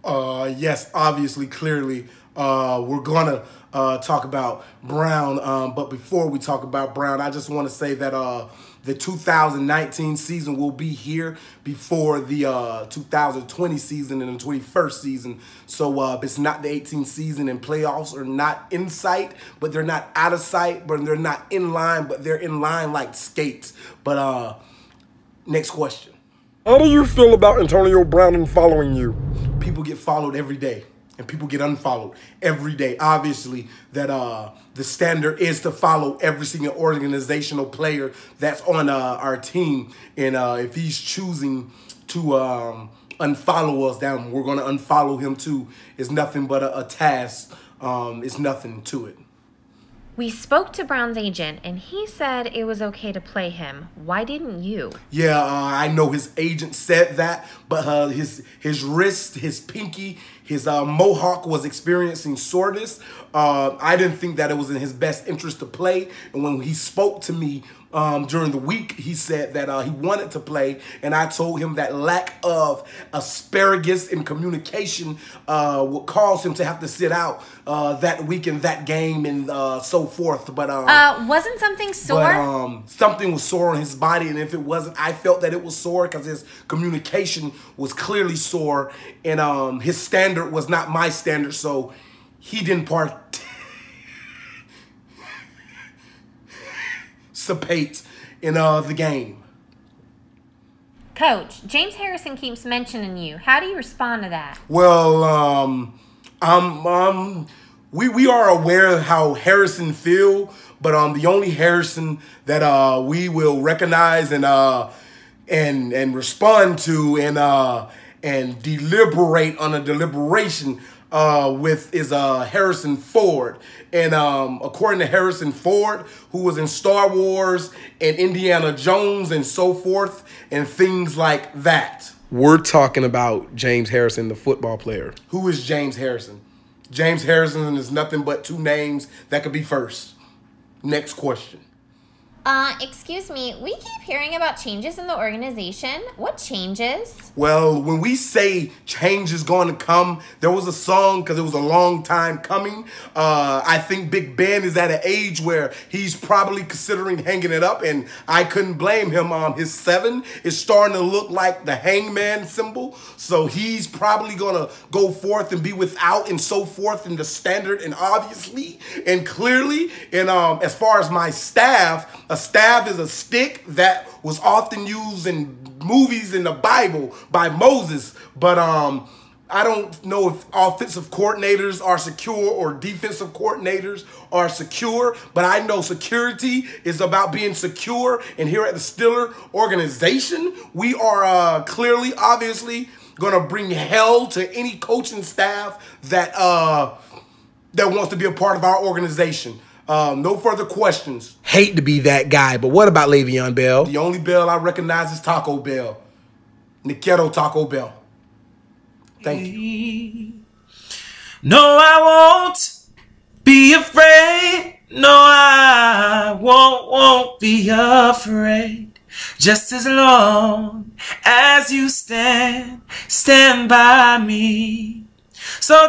Yes, obviously, clearly, we're gonna talk about Brown. But before we talk about Brown, I just want to say that the 2019 season will be here before the 2020 season and the 21st season. So it's not the 18th season, and playoffs are not in sight, but they're not out of sight, but they're not in line, but they're in line like skates. But next question. How do you feel about Antonio Brown following you? People get followed every day, and people get unfollowed every day. Obviously, that the standard is to follow every single organizational player that's on our team. And if he's choosing to unfollow us, then we're going to unfollow him too. It's nothing but a task. It's nothing to it. We spoke to Brown's agent, and he said it was okay to play him. Why didn't you? Yeah, I know his agent said that, but his wrist, his pinky, his mohawk was experiencing soreness. I didn't think that it was in his best interest to play. And when he spoke to me during the week, he said that he wanted to play, and I told him that lack of asparagus in communication would cause him to have to sit out that week in that game and so forth. But wasn't something sore? But something was sore on his body, and if it wasn't, I felt that it was sore because his communication was clearly sore, and his standard was not my standard, so he didn't participate in the game. Coach, James Harrison keeps mentioning you. How do you respond to that? Well, we are aware of how Harrison feel, but the only Harrison that we will recognize and respond to and deliberate on a deliberation with is Harrison Ford. And according to Harrison Ford, who was in Star Wars and Indiana Jones and so forth and things like that. We're talking about James Harrison, the football player. Who is James Harrison? James Harrison is nothing but two names that could be first. Next question. Excuse me, we keep hearing about changes in the organization. What changes? Well, when we say change is going to come, there was a song because it was a long time coming. I think Big Ben is at an age where he's probably considering hanging it up, and I couldn't blame him. His 7 is starting to look like the hangman symbol, so he's probably going to go forth and be without and so forth in the standard, and obviously and clearly. And as far as my staff, a staff is a stick that was often used in movies in the Bible by Moses. But I don't know if offensive coordinators are secure or defensive coordinators are secure, but I know security is about being secure. And here at the Steelers organization, we are clearly, obviously, going to bring hell to any coaching staff that that wants to be a part of our organization. No further questions. Hate to be that guy, but what about Le'Veon Bell? The only Bell I recognize is Taco Bell. Niquero Taco Bell. Thank you. No, I won't be afraid. No, I won't be afraid. Just as long as you stand by me. So